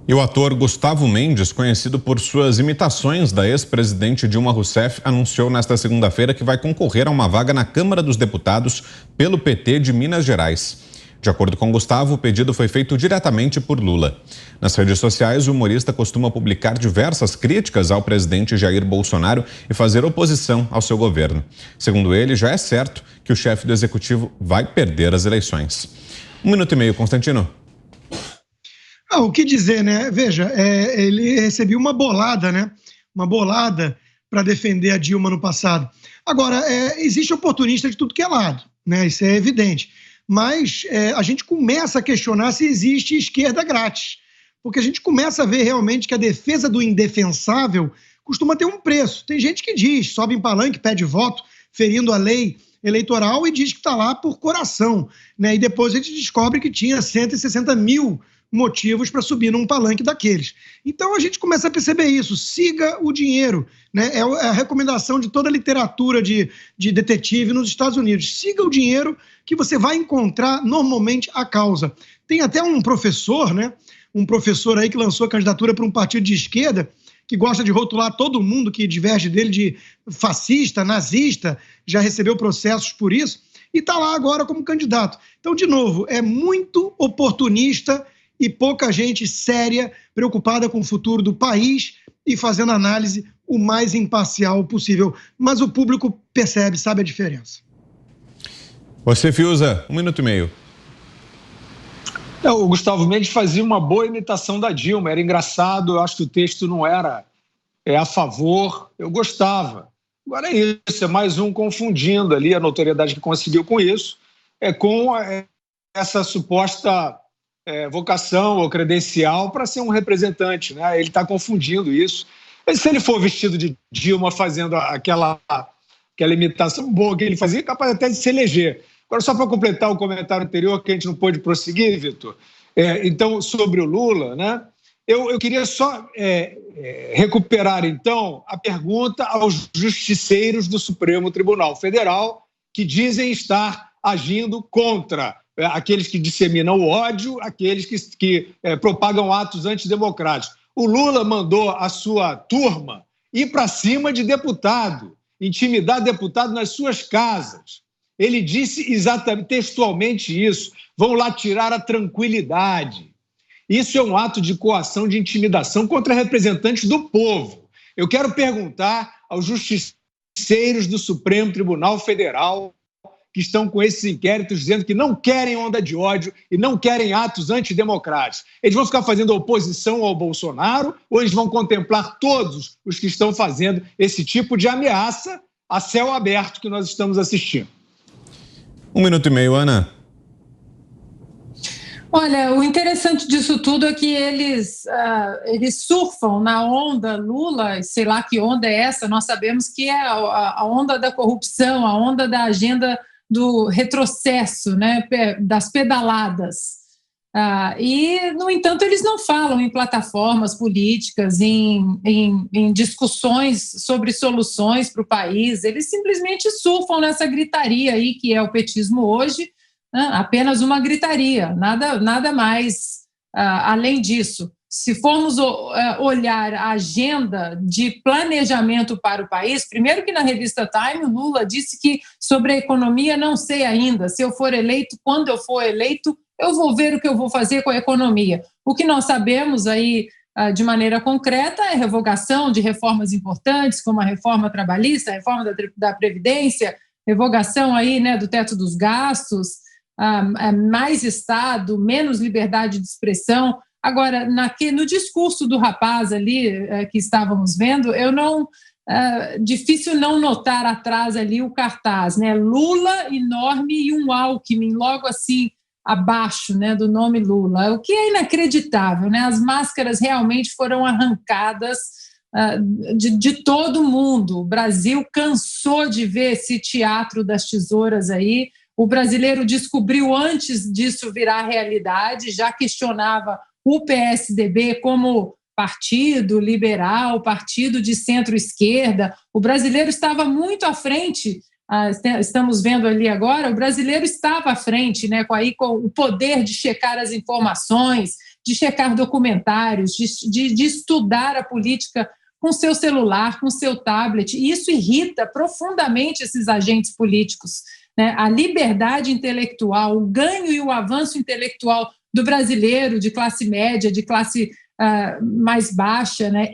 E o ator Gustavo Mendes, conhecido por suas imitações da ex-presidente Dilma Rousseff, anunciou nesta segunda-feira que vai concorrer a uma vaga na Câmara dos Deputados pelo PT de Minas Gerais. De acordo com Gustavo, o pedido foi feito diretamente por Lula. Nas redes sociais, o humorista costuma publicar diversas críticas ao presidente Jair Bolsonaro e fazer oposição ao seu governo. Segundo ele, já é certo que o chefe do executivo vai perder as eleições. 1 minuto e meio, Constantino. O que dizer, né? Veja, ele recebeu uma bolada, né? Uma bolada para defender a Dilma no passado. Agora, existe oportunista de tudo que é lado, né? Isso é evidente. Mas a gente começa a questionar se existe esquerda grátis. Porque a gente começa a ver realmente que a defesa do indefensável costuma ter um preço. Tem gente que diz, sobe em palanque, pede voto, ferindo a lei eleitoral e diz que está lá por coração, né? E depois a gente descobre que tinha 160 mil motivos para subir num palanque daqueles. Então a gente começa a perceber isso, siga o dinheiro, né? É a recomendação de toda a literatura de detetive nos Estados Unidos, siga o dinheiro que você vai encontrar normalmente a causa. Tem até um professor, né? Um professor aí que lançou a candidatura para um partido de esquerda, que gosta de rotular todo mundo que diverge dele de fascista, nazista, já recebeu processos por isso, e está lá agora como candidato. Então, de novo, é muito oportunista e pouca gente séria, preocupada com o futuro do país e fazendo análise o mais imparcial possível. Mas o público percebe, sabe a diferença. Você, Fiuza, 1 minuto e meio. O Gustavo Mendes fazia uma boa imitação da Dilma, era engraçado, eu acho que o texto não era a favor, eu gostava. Agora é isso, é mais um confundindo ali a notoriedade que conseguiu com isso, com essa suposta vocação ou credencial para ser um representante, né? Ele está confundindo isso. Mas se ele for vestido de Dilma fazendo aquela imitação boa que ele fazia, é capaz até de se eleger. Agora, só para completar o comentário anterior, que a gente não pôde prosseguir, Vitor, então, sobre o Lula, né? Eu queria só recuperar, então, a pergunta aos justiceiros do Supremo Tribunal Federal que dizem estar agindo contra aqueles que disseminam o ódio, aqueles que propagam atos antidemocráticos. O Lula mandou a sua turma ir para cima de deputado, intimidar deputado nas suas casas. Ele disse exatamente, textualmente isso, vão lá tirar a tranquilidade. Isso é um ato de coação, de intimidação contra representantes do povo. Eu quero perguntar aos justiceiros do Supremo Tribunal Federal que estão com esses inquéritos dizendo que não querem onda de ódio e não querem atos antidemocráticos. Eles vão ficar fazendo oposição ao Bolsonaro ou eles vão contemplar todos os que estão fazendo esse tipo de ameaça a céu aberto que nós estamos assistindo? 1 minuto e meio, Ana. Olha, o interessante disso tudo é que eles surfam na onda Lula, sei lá que onda é essa, nós sabemos que é a onda da corrupção, a onda da agenda do retrocesso, né, das pedaladas. E, no entanto, eles não falam em plataformas políticas, em discussões sobre soluções para o país, eles simplesmente surfam nessa gritaria aí que é o petismo hoje, né? Apenas uma gritaria, nada mais além disso. Se formos olhar a agenda de planejamento para o país, primeiro que na revista Time, o Lula disse que sobre a economia não sei ainda, se eu for eleito, quando eu for eleito, eu vou ver o que eu vou fazer com a economia. O que nós sabemos aí de maneira concreta é revogação de reformas importantes, como a reforma trabalhista, a reforma da Previdência, revogação aí, né, do teto dos gastos, mais Estado, menos liberdade de expressão. Agora, no discurso do rapaz ali que estávamos vendo, difícil não notar atrás ali o cartaz, né? Lula enorme e um Alckmin logo assim abaixo, né, do nome Lula, o que é inacreditável, né? As máscaras realmente foram arrancadas de todo mundo. O Brasil cansou de ver esse teatro das tesouras aí. O brasileiro descobriu antes disso virar realidade, já questionava o PSDB como partido liberal, partido de centro-esquerda. O brasileiro estava muito à frente, estamos vendo ali agora, o brasileiro estava à frente, né, com o poder de checar as informações, de checar documentários, de estudar a política com seu celular, com seu tablet, e isso irrita profundamente esses agentes políticos, né? A liberdade intelectual, o ganho e o avanço intelectual do brasileiro de classe média, de classe mais baixa, né?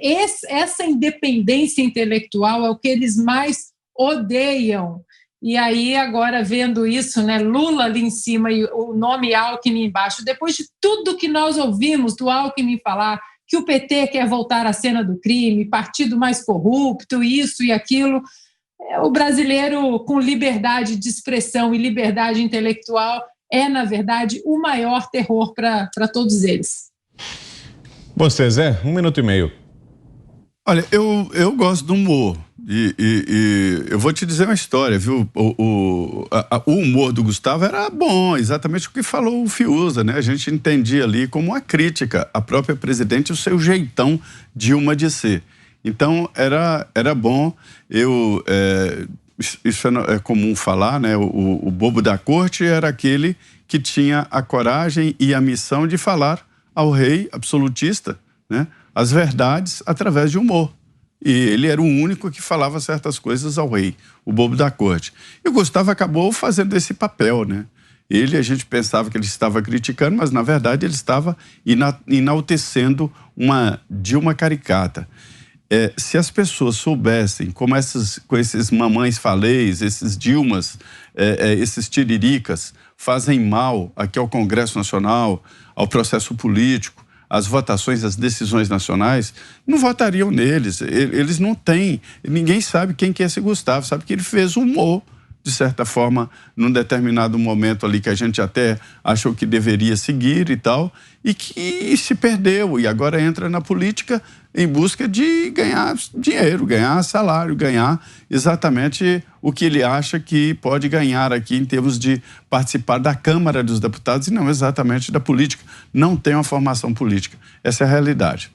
Essa independência intelectual é o que eles mais odeiam. E aí, agora, vendo isso, né, Lula ali em cima e o nome Alckmin embaixo, depois de tudo que nós ouvimos do Alckmin falar, que o PT quer voltar à cena do crime, partido mais corrupto, isso e aquilo, o brasileiro com liberdade de expressão e liberdade intelectual é, na verdade, o maior terror para todos eles. Você, Zé, 1 minuto e meio. Olha, eu gosto do humor. E eu vou te dizer uma história, viu? O humor do Gustavo era bom, exatamente o que falou o Fiuza, né? A gente entendia ali como uma crítica à própria presidente e o seu jeitão Dilma de ser. Então, era bom. Isso é comum falar, né? O bobo da corte era aquele que tinha a coragem e a missão de falar ao rei absolutista, né, as verdades através de humor. E ele era o único que falava certas coisas ao rei, o bobo da corte. E o Gustavo acabou fazendo esse papel, né? A gente pensava que ele estava criticando, mas na verdade ele estava enaltecendo uma Dilma caricata. Se as pessoas soubessem como com esses mamães falês, esses Dilmas, esses tiriricas fazem mal aqui ao Congresso Nacional, ao processo político, às votações, às decisões nacionais, não votariam neles. Eles não têm, ninguém sabe quem que é esse Gustavo, sabe que ele fez humor, de certa forma, num determinado momento ali que a gente até achou que deveria seguir e tal, e que se perdeu, e agora entra na política em busca de ganhar dinheiro, ganhar salário, ganhar exatamente o que ele acha que pode ganhar aqui em termos de participar da Câmara dos Deputados e não exatamente da política. Não tem uma formação política. Essa é a realidade.